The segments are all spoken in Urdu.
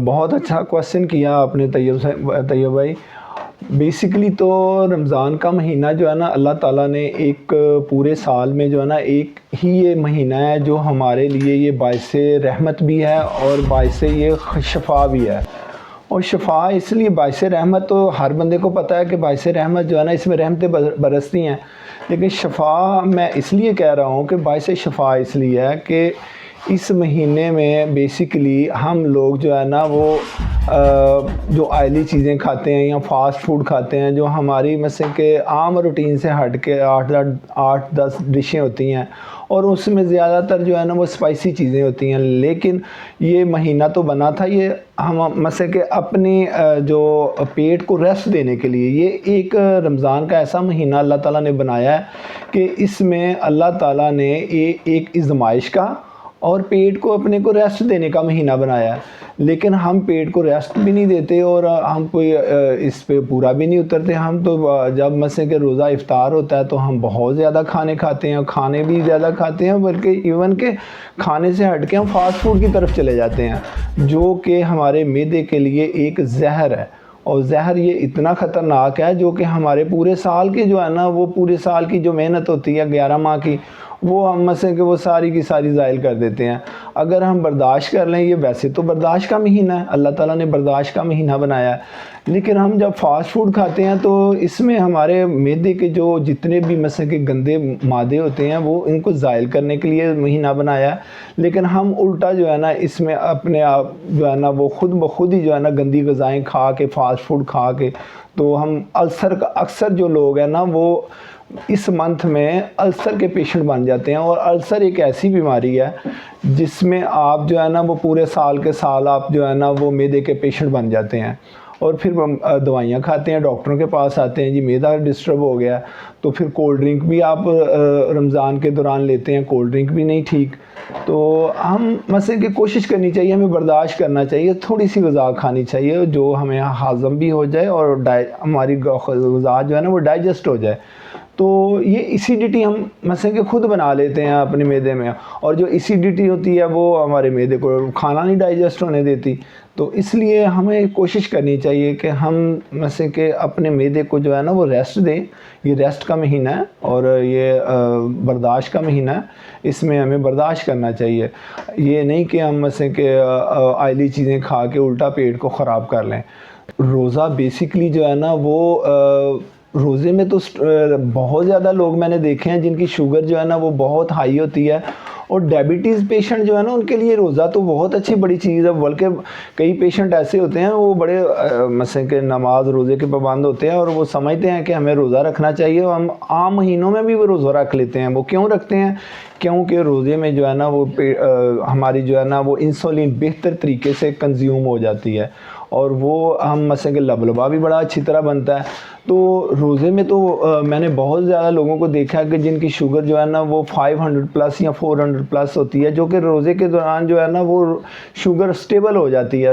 بہت اچھا کویسچن کیا آپ نے طیب بھائی. بیسیکلی تو رمضان کا مہینہ جو ہے نا اللہ تعالیٰ نے ایک پورے سال میں جو ہے نا ایک ہی یہ مہینہ ہے جو ہمارے لیے یہ باعث رحمت بھی ہے اور باعث یہ شفا بھی ہے. اور شفا اس لیے باعث رحمت تو ہر بندے کو پتہ ہے کہ باعث رحمت جو ہے نا اس میں رحمتیں برستی ہیں، لیکن شفا میں اس لیے کہہ رہا ہوں کہ باعث شفا اس لیے ہے کہ اس مہینے میں بیسیکلی ہم لوگ جو ہے نا وہ جو آئلی چیزیں کھاتے ہیں یا فاسٹ فوڈ کھاتے ہیں جو ہماری مثلا کہ عام روٹین سے ہٹ کے 8-10 ڈشیں ہوتی ہیں اور اس میں زیادہ تر جو ہے نا وہ اسپائسی چیزیں ہوتی ہیں. لیکن یہ مہینہ تو بنا تھا یہ ہم مثلا کہ اپنی جو پیٹ کو ریسٹ دینے کے لیے. یہ ایک رمضان کا ایسا مہینہ اللہ تعالیٰ نے بنایا ہے کہ اس میں اللہ تعالیٰ نے ایک آزمائش کا اور پیٹ کو اپنے کو ریسٹ دینے کا مہینہ بنایا ہے. لیکن ہم پیٹ کو ریسٹ بھی نہیں دیتے اور ہم کوئی اس پہ پورا بھی نہیں اترتے. ہم تو جب مثلا کہ روزہ افطار ہوتا ہے تو ہم بہت زیادہ کھانے کھاتے ہیں، کھانے بھی زیادہ کھاتے ہیں، بلکہ ایون کہ کھانے سے ہٹ کے ہم فاسٹ فوڈ کی طرف چلے جاتے ہیں جو کہ ہمارے معدے کے لیے ایک زہر ہے. اور زہر یہ اتنا خطرناک ہے جو کہ ہمارے پورے سال کے جو ہے نا وہ پورے سال کی جو محنت ہوتی ہے 11 ماہ کی وہ ہم مثلا کہ وہ ساری کی ساری زائل کر دیتے ہیں. اگر ہم برداشت کر لیں، یہ ویسے تو برداشت کا مہینہ ہے، اللہ تعالیٰ نے برداشت کا مہینہ بنایا ہے، لیکن ہم جب فاسٹ فوڈ کھاتے ہیں تو اس میں ہمارے معدے کے جو جتنے بھی مثلا کہ گندے مادے ہوتے ہیں وہ ان کو زائل کرنے کے لیے مہینہ بنایا ہے. لیکن ہم الٹا جو ہے نا اس میں اپنے آپ جو ہے نا وہ خود بخود ہی جو ہے نا گندی غذائیں کھا کے فاسٹ فوڈ کھا کے تو ہم السر کا اکثر جو لوگ ہیں نا وہ اس منتھ میں السر کے پیشنٹ بن جاتے ہیں. اور السر ایک ایسی بیماری ہے جس میں آپ جو ہے نا وہ پورے سال کے سال آپ جو ہے نا وہ معدے کے پیشنٹ بن جاتے ہیں اور پھر دوائیاں کھاتے ہیں، ڈاکٹروں کے پاس آتے ہیں جی معدہ ڈسٹرب ہو گیا، تو پھر کولڈ ڈرنک بھی آپ رمضان کے دوران لیتے ہیں، کولڈ ڈرنک بھی نہیں ٹھیک. تو ہم مثلا کہ کوشش کرنی چاہیے، ہمیں برداشت کرنا چاہیے، تھوڑی سی غذا کھانی چاہیے جو ہمیں ہاضم بھی ہو جائے اور ہماری غذا جو ہے نا وہ ڈائجسٹ ہو جائے. تو یہ ایسیڈیٹی ہم مثلا کہ خود بنا لیتے ہیں اپنے معدے میں، اور جو ایسیڈیٹی ہوتی ہے وہ ہمارے معدے کو کھانا نہیں ڈائجسٹ ہونے دیتی. تو اس لیے ہمیں کوشش کرنی چاہیے کہ ہم مثلا کہ اپنے معدے کو جو ہے نا وہ ریسٹ دیں. یہ ریسٹ کا مہینہ ہے اور یہ برداشت کا مہینہ ہے، اس میں ہمیں برداشت کرنا چاہیے. یہ نہیں کہ ہم مثلا کہ آئلی چیزیں کھا کے الٹا پیٹ کو خراب کر لیں. روزہ بیسیکلی جو ہے نا وہ روزے میں تو بہت زیادہ لوگ میں نے دیکھے ہیں جن کی شوگر جو ہے نا وہ بہت ہائی ہوتی ہے، اور ڈائبٹیز پیشنٹ جو ہے نا ان کے لیے روزہ تو بہت اچھی بڑی چیز ہے. بلکہ کئی پیشنٹ ایسے ہوتے ہیں وہ بڑے مثلا کہ نماز روزے کے پابند ہوتے ہیں اور وہ سمجھتے ہیں کہ ہمیں روزہ رکھنا چاہیے، اور ہم عام مہینوں میں بھی وہ روزہ رکھ لیتے ہیں. وہ کیوں رکھتے ہیں؟ کیونکہ روزے میں جو ہے نا وہ ہماری جو ہے نا وہ انسولین بہتر طریقے سے کنزیوم ہو جاتی ہے اور وہ ہم مثلا کہ لبلبا بھی بڑا اچھی طرح بنتا ہے. تو روزے میں تو میں نے بہت زیادہ لوگوں کو دیکھا کہ جن کی شوگر جو ہے نا وہ 500 پلس یا 400 پلس ہوتی ہے، جو کہ روزے کے دوران جو ہے نا وہ شوگر سٹیبل ہو جاتی ہے،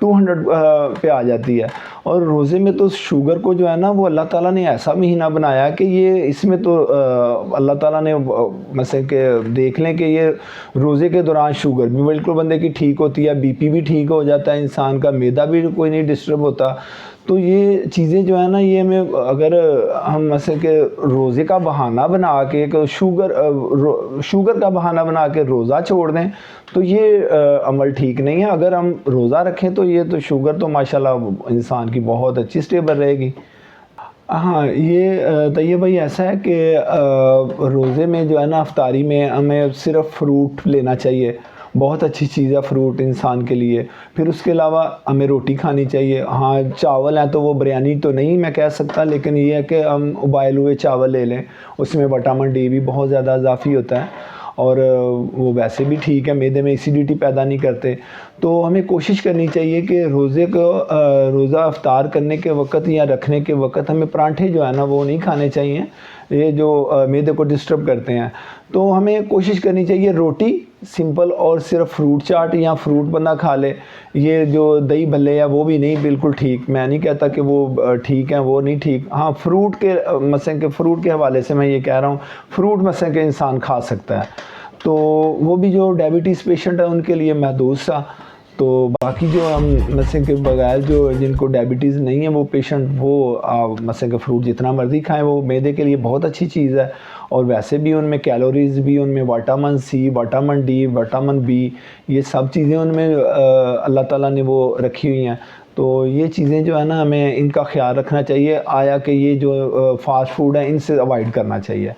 200 پہ آ جاتی ہے. اور روزے میں تو شوگر کو جو ہے نا وہ اللہ تعالیٰ نے ایسا مہینہ بنایا کہ یہ اس میں تو اللہ تعالیٰ نے مثلا کہ دیکھ لیں کہ یہ روزے کے دوران شوگر بھی بالکل بندے کی ٹھیک ہوتی ہے، بی پی بھی ٹھیک ہو جاتا ہے، انسان کا معدہ بھی کوئی نہیں ڈسٹرب ہوتا. تو یہ چیزیں جو ہے نا یہ ہمیں اگر ہم مثلا کہ روزے کا بہانہ بنا کے شوگر کا بہانہ بنا کے روزہ چھوڑ دیں تو یہ عمل ٹھیک نہیں ہے. اگر ہم روزہ رکھیں تو یہ تو شوگر تو ماشاءاللہ انسان کی بہت اچھی سٹیبل رہے گی. ہاں یہ طیب بھائی ایسا ہے کہ روزے میں جو ہے نا افطاری میں ہمیں صرف فروٹ لینا چاہیے، بہت اچھی چیز ہے فروٹ انسان کے لیے. پھر اس کے علاوہ ہمیں روٹی کھانی چاہیے. ہاں چاول ہیں تو وہ بریانی تو نہیں میں کہہ سکتا، لیکن یہ ہے کہ ہم ابائل ہوئے چاول لے لیں، اس میں وٹامن ڈی بھی بہت زیادہ اضافی ہوتا ہے اور وہ ویسے بھی ٹھیک ہے، معدے میں ایسیڈیٹی پیدا نہیں کرتے. تو ہمیں کوشش کرنی چاہیے کہ روزہ افطار کرنے کے وقت یا رکھنے کے وقت ہمیں پراٹھے جو ہے نا وہ نہیں کھانے چاہیے، یہ جو معدے کو ڈسٹرب کرتے ہیں. تو ہمیں کوشش کرنی چاہیے روٹی سمپل اور صرف فروٹ چاٹ یا فروٹ بندہ کھا لے. یہ جو دہی بھلے ہے وہ بھی نہیں بالکل ٹھیک، میں نہیں کہتا کہ وہ ٹھیک ہیں، وہ نہیں ٹھیک. ہاں فروٹ کے مثلا کہ فروٹ کے حوالے سے میں یہ کہہ رہا ہوں فروٹ مثلا کہ انسان کھا سکتا ہے، تو وہ بھی جو ڈائبٹیز پیشنٹ ہے ان کے لیے محدود سا. تو باقی جو ہم مثلا کے بغیر جو جن کو ڈائبٹیز نہیں ہے وہ پیشنٹ، وہ مثلا کہ فروٹ جتنا مرضی کھائیں، وہ معدے کے لیے بہت اچھی چیز ہے، اور ویسے بھی ان میں کیلوریز بھی، ان میں vitamin C, vitamin D, vitamin B, یہ سب چیزیں ان میں اللہ تعالیٰ نے وہ رکھی ہوئی ہیں. تو یہ چیزیں جو ہے نا ہمیں ان کا خیال رکھنا چاہیے، آیا کہ یہ جو فاسٹ فوڈ ہے ان سے اوائڈ کرنا چاہیے.